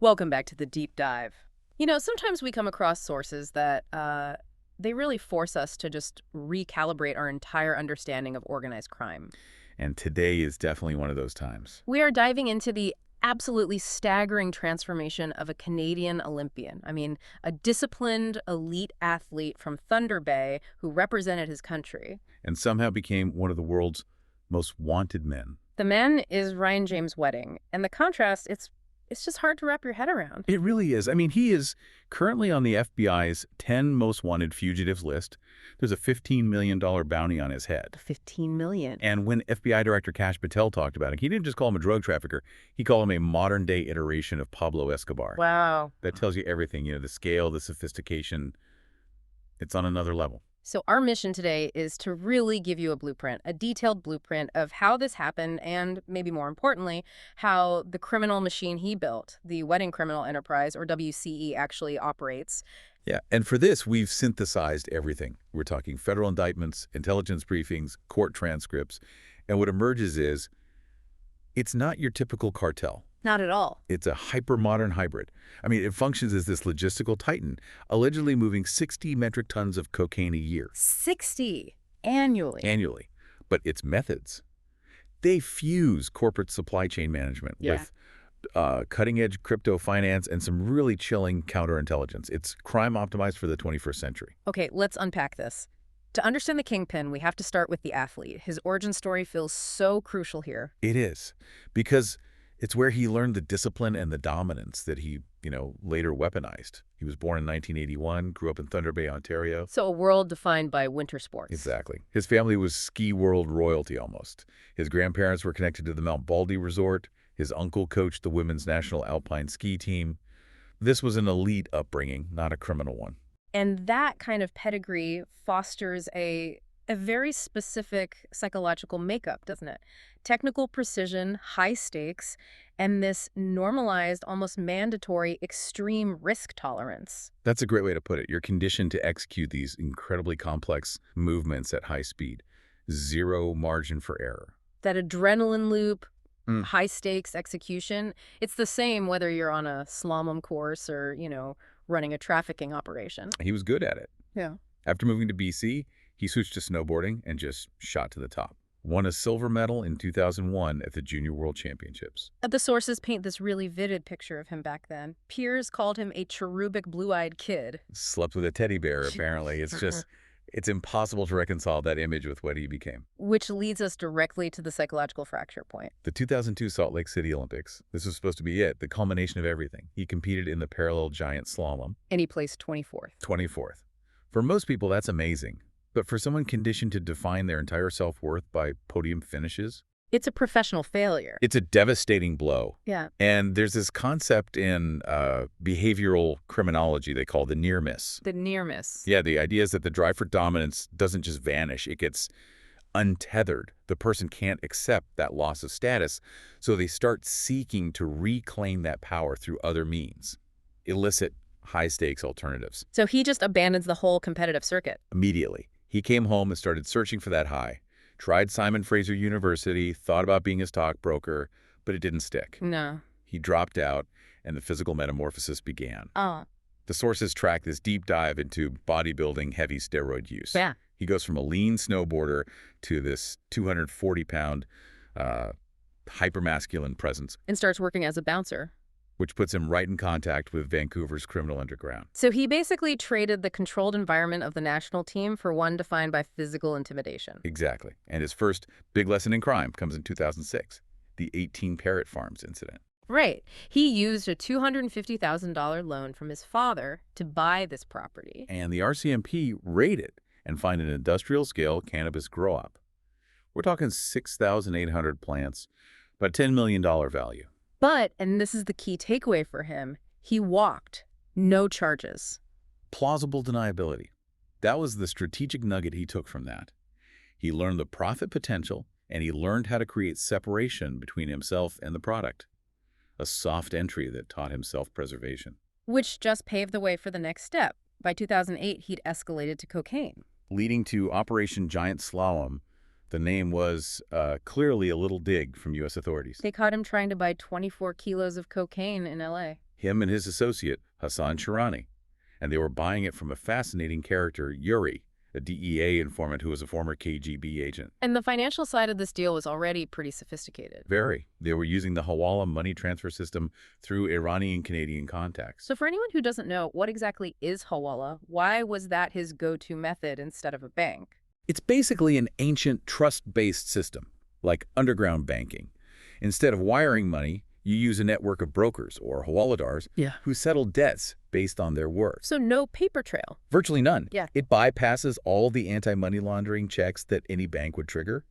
Welcome back to the deep dive. You know, sometimes we come across sources that they really force us to just recalibrate our entire understanding of organized crime. And today is definitely one of those times. We are diving into the absolutely staggering transformation of a Canadian Olympian. I mean, a disciplined elite athlete from Thunder Bay who represented his country. And somehow became one of the world's most wanted men. The man is Ryan James Wedding, and the contrast, it's just hard to wrap your head around. It really is. I mean, he is currently on the FBI's 10 most wanted fugitives list. There's a $15 million bounty on his head. 15 million. And when FBI Director Kash Patel talked about it, he didn't just call him a drug trafficker. He called him a modern-day iteration of Pablo Escobar. Wow. That tells you everything, the scale, the sophistication. It's on another level. So our mission today is to really give you a blueprint, a detailed blueprint of how this happened and, maybe more importantly, how the criminal machine he built, the Wedding Criminal Enterprise, or WCE, actually operates. Yeah, and for this, we've synthesized everything. We're talking federal indictments, intelligence briefings, court transcripts, and what emerges is it's not your typical cartel. Not at all. It's a hyper-modern hybrid. I mean, it functions as this logistical titan, allegedly moving 60 metric tons of cocaine a year. 60 annually. Annually. But its methods, they fuse corporate supply chain management with cutting-edge crypto finance and some really chilling counterintelligence. It's crime optimized for the 21st century. Okay, let's unpack this. To understand the Kingpin, we have to start with the athlete. His origin story feels so crucial here. It is, because it's where he learned the discipline and the dominance that he, later weaponized. He was born in 1981, grew up in Thunder Bay, Ontario. So a world defined by winter sports. Exactly. His family was ski world royalty almost. His grandparents were connected to the Mount Baldy Resort. His uncle coached the women's national alpine ski team. This was an elite upbringing, not a criminal one. And that kind of pedigree fosters a very specific psychological makeup, doesn't it? Technical precision, high stakes, and this normalized, almost mandatory, extreme risk tolerance. That's a great way to put it. You're conditioned to execute these incredibly complex movements at high speed. Zero margin for error. That adrenaline loop, high stakes execution, it's the same whether you're on a slalom course or, running a trafficking operation. He was good at it. Yeah. After moving to BC, he switched to snowboarding and just shot to the top. Won a silver medal in 2001 at the Junior World Championships. The sources paint this really vivid picture of him back then. Peers called him a cherubic blue-eyed kid. Slept with a teddy bear, apparently. It's impossible to reconcile that image with what he became. Which leads us directly to the psychological fracture point. The 2002 Salt Lake City Olympics. This was supposed to be it, the culmination of everything. He competed in the parallel giant slalom. And he placed 24th. 24th. For most people, that's amazing. But for someone conditioned to define their entire self-worth by podium finishes, it's a professional failure. It's a devastating blow. Yeah. And there's this concept in behavioral criminology they call the near miss. The near miss. Yeah, the idea is that the drive for dominance doesn't just vanish. It gets untethered. The person can't accept that loss of status, so they start seeking to reclaim that power through other means. Illicit, high-stakes alternatives. So he just abandons the whole competitive circuit. Immediately. He came home and started searching for that high. Tried Simon Fraser University, thought about being a stockbroker, but it didn't stick. No. He dropped out, and the physical metamorphosis began. Oh. The sources track this deep dive into bodybuilding heavy steroid use. Yeah. He goes from a lean snowboarder to this 240-pound hypermasculine presence. And starts working as a bouncer. Which puts him right in contact with Vancouver's criminal underground. So he basically traded the controlled environment of the national team for one defined by physical intimidation. Exactly. And his first big lesson in crime comes in 2006, the 18 Parrot Farms incident. Right. He used a $250,000 loan from his father to buy this property. And the RCMP raided and find an industrial-scale cannabis grow-op. We're talking 6,800 plants, about $10 million value. But, and this is the key takeaway for him, he walked. No charges. Plausible deniability. That was the strategic nugget he took from that. He learned the profit potential, and he learned how to create separation between himself and the product. A soft entry that taught him self-preservation. Which just paved the way for the next step. By 2008, he'd escalated to cocaine. Leading to Operation Giant Slalom. The name was clearly a little dig from U.S. authorities. They caught him trying to buy 24 kilos of cocaine in L.A. him and his associate, Hassan Shirani. And they were buying it from a fascinating character, Yuri, a DEA informant who was a former KGB agent. And the financial side of this deal was already pretty sophisticated. Very. They were using the Hawala money transfer system through Iranian-Canadian contacts. So for anyone who doesn't know, what exactly is Hawala? Why was that his go-to method instead of a bank? It's basically an ancient trust-based system, like underground banking. Instead of wiring money, you use a network of brokers, or hawaladars, who settle debts based on their worth. So no paper trail. Virtually none. Yeah. It bypasses all the anti-money laundering checks that any bank would trigger.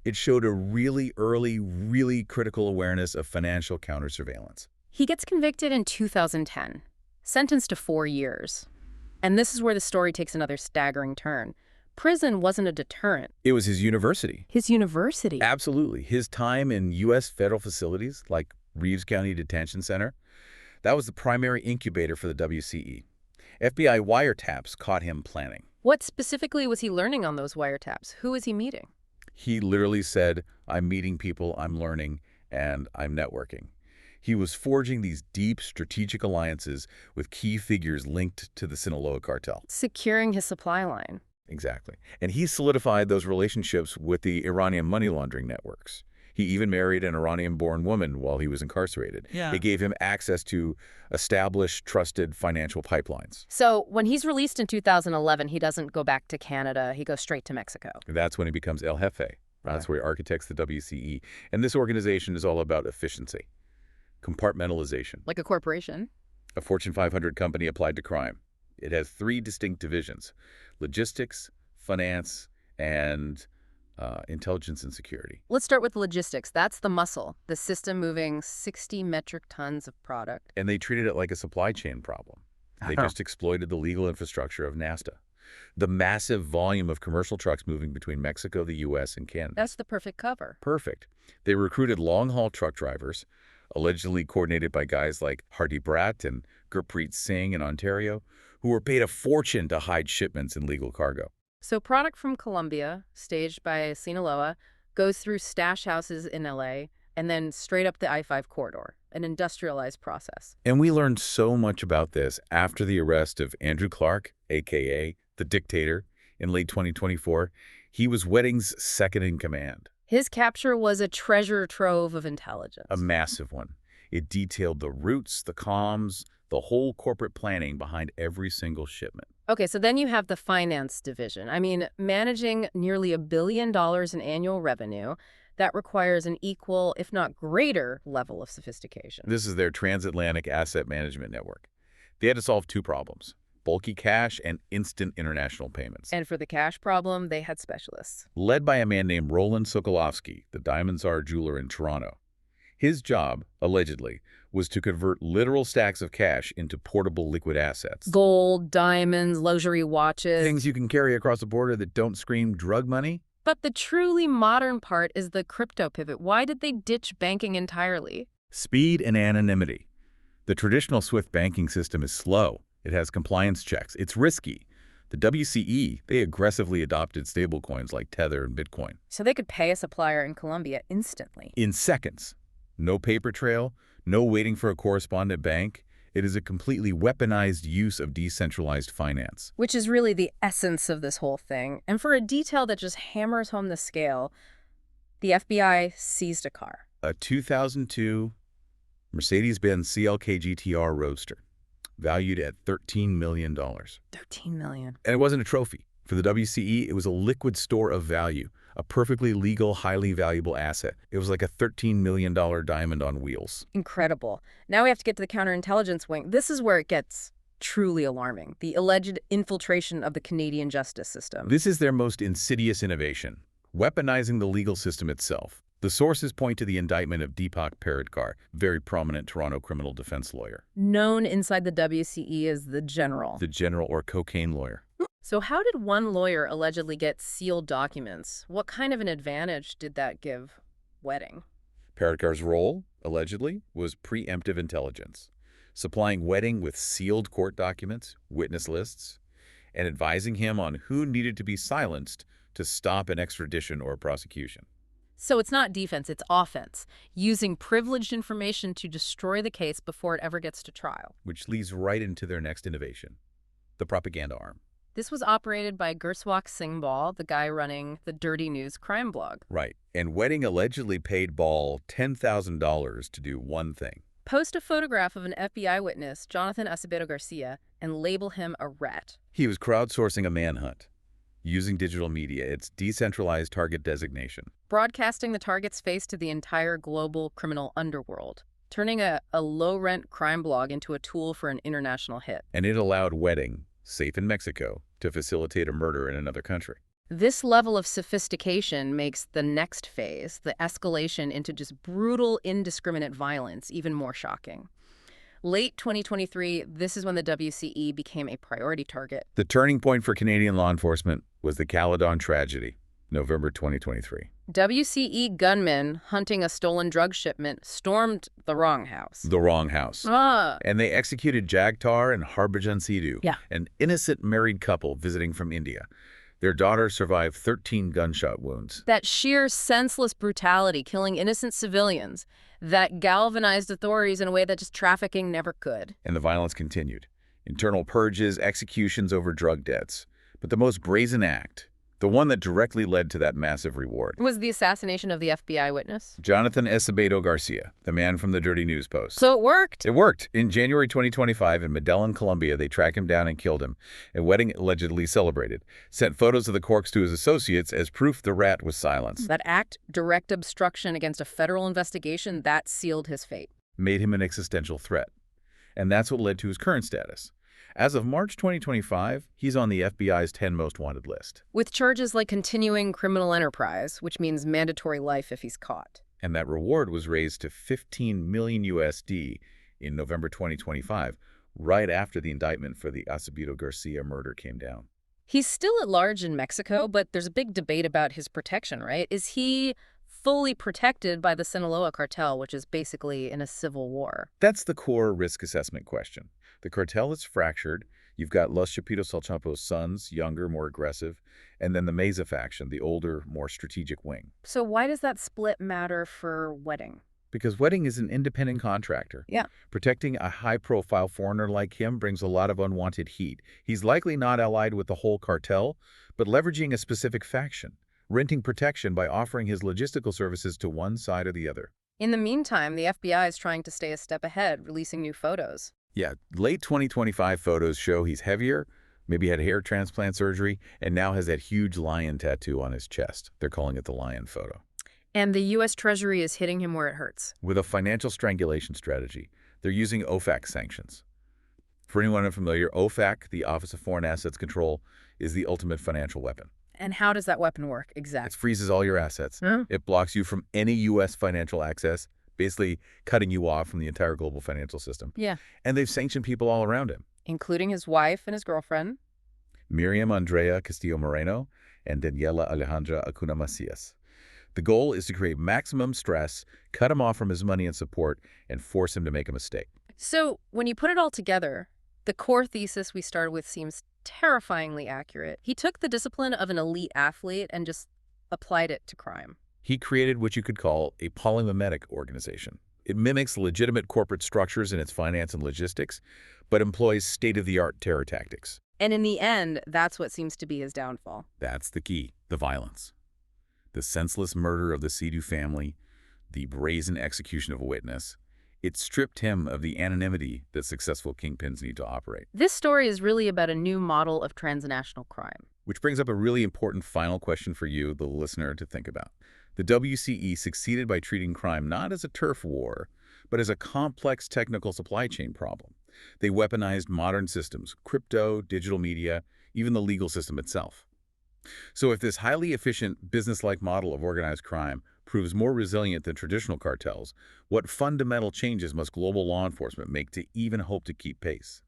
It showed a really early, really critical awareness of financial counter-surveillance. He gets convicted in 2010, sentenced to 4 years. And this is where the story takes another staggering turn. Prison wasn't a deterrent. It was his university. His university. Absolutely. His time in U.S. federal facilities, like Reeves County Detention Center, that was the primary incubator for the WCE. FBI wiretaps caught him planning. What specifically was he learning on those wiretaps? Who was he meeting? He literally said, I'm meeting people, I'm learning, and I'm networking. He was forging these deep strategic alliances with key figures linked to the Sinaloa cartel. Securing his supply line. Exactly. And he solidified those relationships with the Iranian money laundering networks. He even married an Iranian-born woman while he was incarcerated. Yeah. It gave him access to established, trusted financial pipelines. So when he's released in 2011, he doesn't go back to Canada. He goes straight to Mexico. That's when he becomes El Jefe. That's where he architects the WCE. And this organization is all about efficiency, compartmentalization. Like a corporation. A Fortune 500 company applied to crime. It has 3 distinct divisions: logistics, finance, and intelligence and security. Let's start with logistics. That's the muscle, the system moving 60 metric tons of product. And they treated it like a supply chain problem. They just exploited the legal infrastructure of NAFTA, the massive volume of commercial trucks moving between Mexico, the U.S., and Canada. That's the perfect cover. Perfect. They recruited long-haul truck drivers, allegedly coordinated by guys like Hardy Bratt and Gurpreet Singh in Ontario, who were paid a fortune to hide shipments in legal cargo. So product from Colombia, staged by Sinaloa, goes through stash houses in L.A., and then straight up the I-5 corridor, an industrialized process. And we learned so much about this after the arrest of Andrew Clark, a.k.a. the Dictator, in late 2024. He was Wedding's second in command. His capture was a treasure trove of intelligence. A massive one. It detailed the routes, the comms, the whole corporate planning behind every single shipment. Okay, so then you have the finance division. I mean, managing nearly $1 billion in annual revenue, that requires an equal, if not greater, level of sophistication. This is their transatlantic asset management network. They had to solve 2 problems: bulky cash and instant international payments. And for the cash problem, they had specialists. Led by a man named Roland Sokolovsky, the Diamond Czar jeweler in Toronto. His job, allegedly, was to convert literal stacks of cash into portable liquid assets. Gold, diamonds, luxury watches. Things you can carry across the border that don't scream drug money. But the truly modern part is the crypto pivot. Why did they ditch banking entirely? Speed and anonymity. The traditional SWIFT banking system is slow. It has compliance checks. It's risky. The WCE, they aggressively adopted stablecoins like Tether and Bitcoin. So they could pay a supplier in Colombia instantly. In seconds. No paper trail, no waiting for a correspondent bank. It is a completely weaponized use of decentralized finance. Which is really the essence of this whole thing. And for a detail that just hammers home the scale, the FBI seized a car. A 2002 Mercedes-Benz CLK GTR Roadster, valued at $13 million. $13 million. And it wasn't a trophy. For the WCE, it was a liquid store of value, a perfectly legal, highly valuable asset. It was like a $13 million diamond on wheels. Incredible. Now we have to get to the counterintelligence wing. This is where it gets truly alarming. The alleged infiltration of the Canadian justice system. This is their most insidious innovation, weaponizing the legal system itself. The sources point to the indictment of Deepak Paradkar, very prominent Toronto criminal defense lawyer. Known inside the WCE as the General. The general or cocaine lawyer. So how did one lawyer allegedly get sealed documents? What kind of an advantage did that give Wedding? Paradkar's role, allegedly, was preemptive intelligence, supplying Wedding with sealed court documents, witness lists, and advising him on who needed to be silenced to stop an extradition or prosecution. So it's not defense, it's offense, using privileged information to destroy the case before it ever gets to trial. which leads right into their next innovation, the propaganda arm. This was operated by Gurswak Singhbal, the guy running the Dirty News crime blog. Right. And Wedding allegedly paid Ball $10,000 to do one thing. Post a photograph of an FBI witness, Jonathan Acevedo Garcia, and label him a rat. He was crowdsourcing a manhunt, using digital media, its decentralized target designation. Broadcasting the target's face to the entire global criminal underworld, turning a low-rent crime blog into a tool for an international hit. And it allowed Wedding, safe in Mexico, to facilitate a murder in another country. This level of sophistication makes the next phase, the escalation into just brutal, indiscriminate violence, even more shocking. Late 2023, this is when the WCE became a priority target. The turning point for Canadian law enforcement was the Caledon tragedy, November 2023. WCE gunmen hunting a stolen drug shipment stormed the wrong house. The wrong house. And they executed Jagtar and Harbhajan Sidhu, Yeah. an innocent married couple visiting from India. Their daughter survived 13 gunshot wounds. That sheer senseless brutality, killing innocent civilians, that galvanized authorities in a way that just trafficking never could. And the violence continued. Internal purges, executions over drug debts. But the most brazen act, the one that directly led to that massive reward, Was the assassination of the FBI witness. Jonathan Acevedo Garcia, the man from the Dirty News Post. So it worked. It worked. In January 2025 in Medellin, Colombia, they tracked him down and killed him. A Wedding allegedly celebrated. Sent photos of the corpse to his associates as proof the rat was silenced. That act, direct obstruction against a federal investigation, that sealed his fate. Made him an existential threat. And that's what led to his current status. As of March 2025, he's on the FBI's 10 most wanted list. With charges like continuing criminal enterprise, which means mandatory life if he's caught. And that reward was raised to 15 million USD in November 2025, right after the indictment for the Acevedo Garcia murder came down. He's still at large in Mexico, but there's a big debate about his protection, right? Is he fully protected by the Sinaloa cartel, which is basically in a civil war? That's the core risk assessment question. The cartel is fractured. You've got Los Chapitos El Chapo's sons, younger, more aggressive, and then the Meza faction, the older, more strategic wing. So why does that split matter for Wedding? Because Wedding is an independent contractor. Yeah. Protecting a high-profile foreigner like him brings a lot of unwanted heat. He's likely not allied with the whole cartel, but leveraging a specific faction, renting protection by offering his logistical services to one side or the other. In the meantime, the FBI is trying to stay a step ahead, releasing new photos. Yeah, late 2025 photos show he's heavier, maybe had hair transplant surgery, and now has that huge lion tattoo on his chest. They're calling it the lion photo. And the U.S. Treasury is hitting him where it hurts. With a financial strangulation strategy, they're using OFAC sanctions. For anyone unfamiliar, OFAC, the Office of Foreign Assets Control, is the ultimate financial weapon. And how does that weapon work It exactly? freezes all your assets. It blocks you from any U.S. financial access, basically cutting you off from the entire global financial system. Yeah. And they've sanctioned people all around him. Including his wife and his girlfriend. Miriam Andrea Castillo Moreno and Daniela Alejandra Acuna Macias. The goal is to create maximum stress, cut him off from his money and support, and force him to make a mistake. So when you put it all together, the core thesis we started with seems terrifyingly accurate. He took the discipline of an elite athlete and just applied it to crime. He created what you could call a polymimetic organization. It mimics legitimate corporate structures in its finance and logistics, but employs state-of-the-art terror tactics. And in the end, that's what seems to be his downfall. That's the key, the violence. The senseless murder of the Sidhu family, the brazen execution of a witness. It stripped him of the anonymity that successful kingpins need to operate. This story is really about a new model of transnational crime. Which brings up a really important final question for you, the listener, to think about. The WCE succeeded by treating crime not as a turf war, but as a complex technical supply chain problem. They weaponized modern systems, crypto, digital media, even the legal system itself. So if this highly efficient, business-like model of organized crime proves more resilient than traditional cartels, what fundamental changes must global law enforcement make to even hope to keep pace?